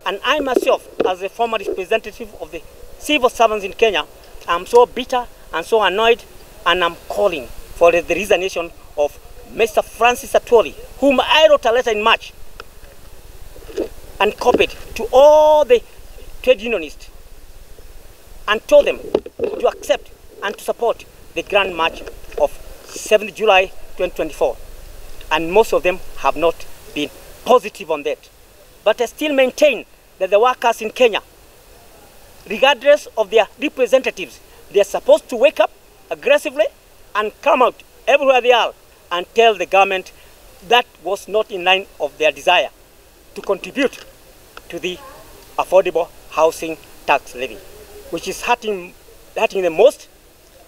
And I myself, as a former representative of the civil servants in Kenya, I'm so bitter and so annoyed, and I'm calling for the resignation of Mr. Francis Atwoli, whom I wrote a letter in March and copied to all the trade unionists and told them to accept and to support the Grand March of 7th July 2024. And most of them have not been positive on that. But I still maintain that the workers in Kenya, regardless of their representatives, they are supposed to wake up aggressively and come out everywhere they are and tell the government that was not in line of their desire to contribute to the affordable housing tax levy, which is hurting them most,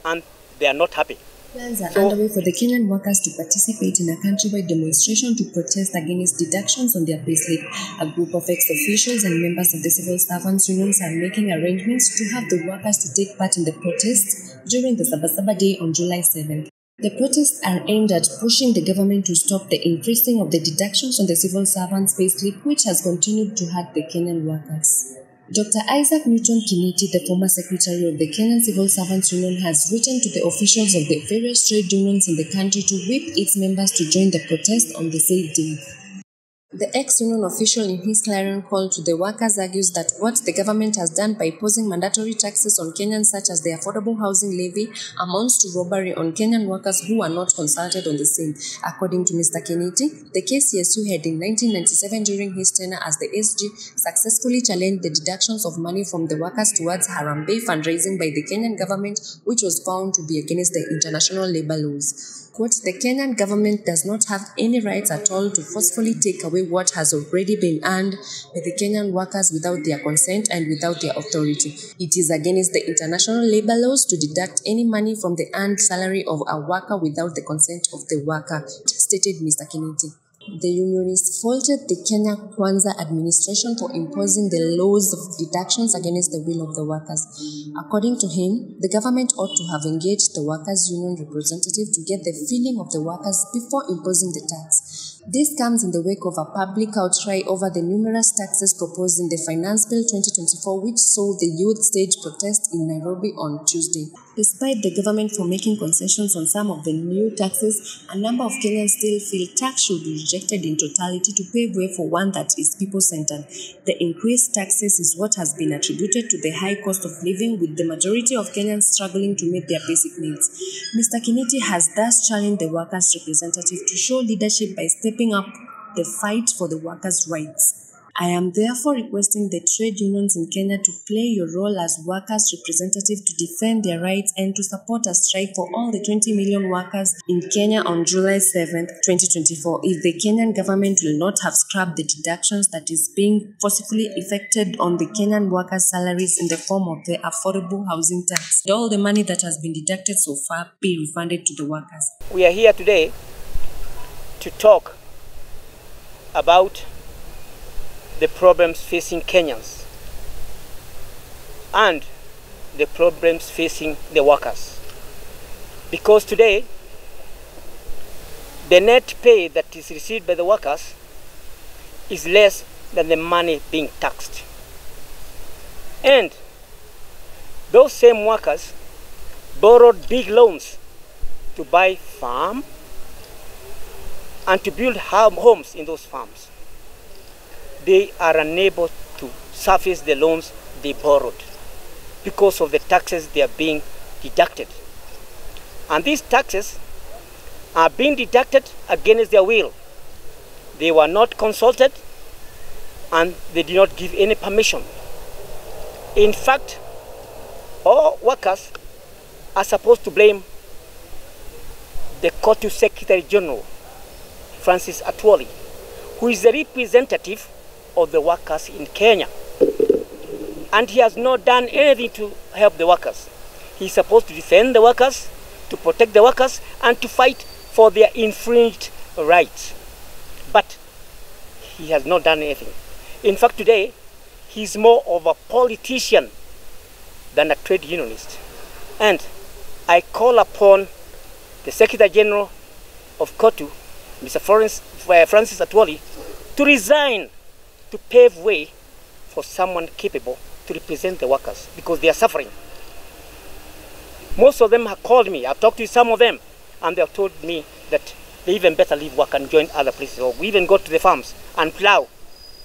and they are not happy. Plans are underway for the Kenyan workers to participate in a countrywide demonstration to protest against deductions on their payslip. A group of ex-officials and members of the civil servants unions are making arrangements to have the workers to take part in the protests during the Saba Saba day on July 7th. The protests are aimed at pushing the government to stop the increasing of the deductions on the civil servants' payslip, which has continued to hurt the Kenyan workers. Dr. Newton Kinity, the former secretary of the Kenyan Civil Servants Union, has written to the officials of the various trade unions in the country to whip its members to join the protest on the said day. The ex-union official in his clarion call to the workers argues that what the government has done by imposing mandatory taxes on Kenyans such as the affordable housing levy amounts to robbery on Kenyan workers who are not consulted on the same. According to Mr. Kinity, the KCSU had in 1997 during his tenure as the SG successfully challenged the deductions of money from the workers towards Harambee fundraising by the Kenyan government, which was found to be against the international labor laws. Quote, the Kenyan government does not have any rights at all to forcefully take away what has already been earned by the Kenyan workers without their consent and without their authority. It is against the international labor laws to deduct any money from the earned salary of a worker without the consent of the worker, stated Mr. Kinity. The unionists faulted the Kenya Kwanza administration for imposing the laws of deductions against the will of the workers. According to him, the government ought to have engaged the workers' union representative to get the feeling of the workers before imposing the tax. This comes in the wake of a public outcry over the numerous taxes proposed in the Finance Bill 2024, which saw the youth stage protest in Nairobi on Tuesday. Despite the government for making concessions on some of the new taxes, a number of Kenyans still feel tax should be rejected in totality to pave way for one that is people-centered. The increased taxes is what has been attributed to the high cost of living, with the majority of Kenyans struggling to meet their basic needs. Mr. Kinity has thus challenged the workers' representative to show leadership by stepping up the fight for the workers' rights. I am therefore requesting the trade unions in Kenya to play your role as workers' representative to defend their rights and to support a strike for all the 20 million workers in Kenya on July 7, 2024, if the Kenyan government will not have scrapped the deductions that is being forcibly effected on the Kenyan workers' salaries in the form of the affordable housing tax. All the money that has been deducted so far be refunded to the workers. We are here today to talk about the problems facing Kenyans and the problems facing the workers. Because today, the net pay that is received by the workers is less than the money being taxed. And those same workers borrowed big loans to buy farm and to build homes in those farms. They are unable to service the loans they borrowed because of the taxes they are being deducted. And these taxes are being deducted against their will. They were not consulted and they did not give any permission. In fact, all workers are supposed to blame the COTU Secretary General, Francis Atwoli, who is the representative of the workers in Kenya. And he has not done anything to help the workers. He's supposed to defend the workers, to protect the workers, and to fight for their infringed rights. But he has not done anything. In fact, today, he's more of a politician than a trade unionist. And I call upon the Secretary General of COTU, Mr. Francis Atwoli, to resign to pave way for someone capable to represent the workers because they are suffering. Most of them have called me. I've talked to some of them, and they have told me that they even better leave work and join other places, or we even go to the farms and plow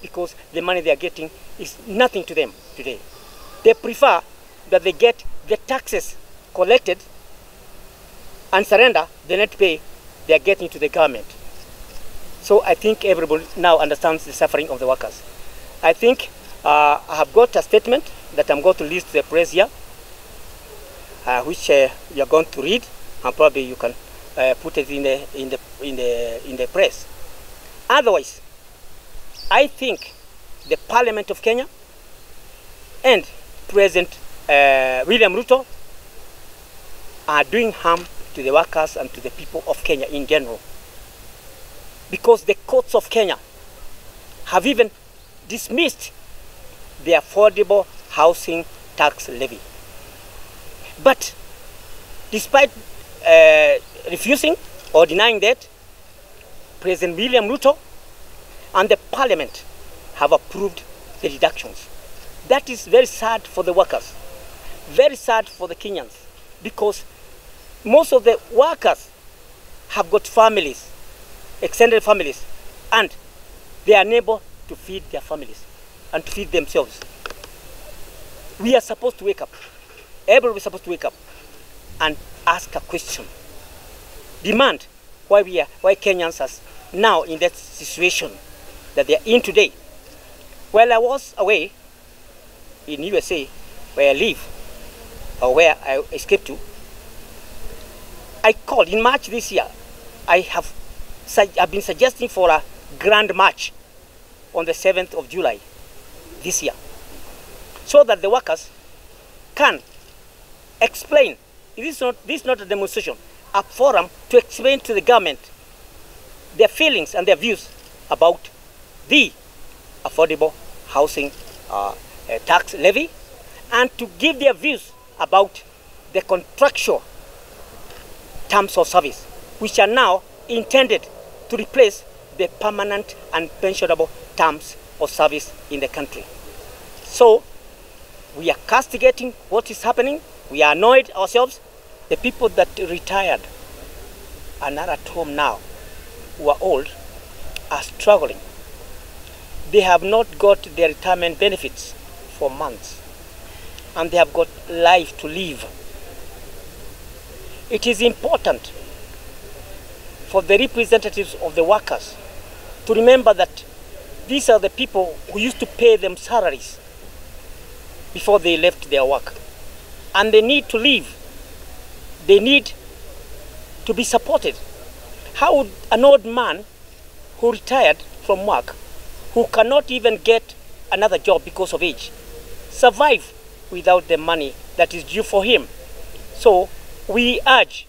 because the money they are getting is nothing to them today. They prefer that they get the taxes collected and surrender the net pay they are getting to the government. So I think everybody now understands the suffering of the workers. I think I have got a statement that I'm going to list to the press here, which you are going to read, and probably you can put it in the press. Otherwise, I think the Parliament of Kenya and President William Ruto are doing harm to the workers and to the people of Kenya in general, because the courts of Kenya have even dismissed the affordable housing tax levy. But despite refusing or denying that, President William Ruto and the Parliament have approved the deductions. That is very sad for the workers, very sad for the Kenyans, because most of the workers have got families, extended families, and they are unable to feed their families and to feed themselves. We are supposed to wake up. Everybody is supposed to wake up and ask a question. Demand why Kenyans are now in that situation that they are in today. While I was away in USA, where I live, or where I escaped to, I called in March this year. I've been suggesting for a grand march on the 7th of July this year, so that the workers can explain. This is not a demonstration, a forum to explain to the government their feelings and their views about the affordable housing tax levy, and to give their views about the contractual terms of service, which are now intended to replace the permanent and pensionable terms of service in the country. So we are castigating what is happening. We are annoyed ourselves. The people that retired are not at home now, who are old, are struggling. They have not got their retirement benefits for months, and they have got life to live. It is important for the representatives of the workers to remember that these are the people who used to pay them salaries before they left their work, and they need to live. They need to be supported. How would an old man who retired from work, who cannot even get another job because of age, survive without the money that is due for him? So we urge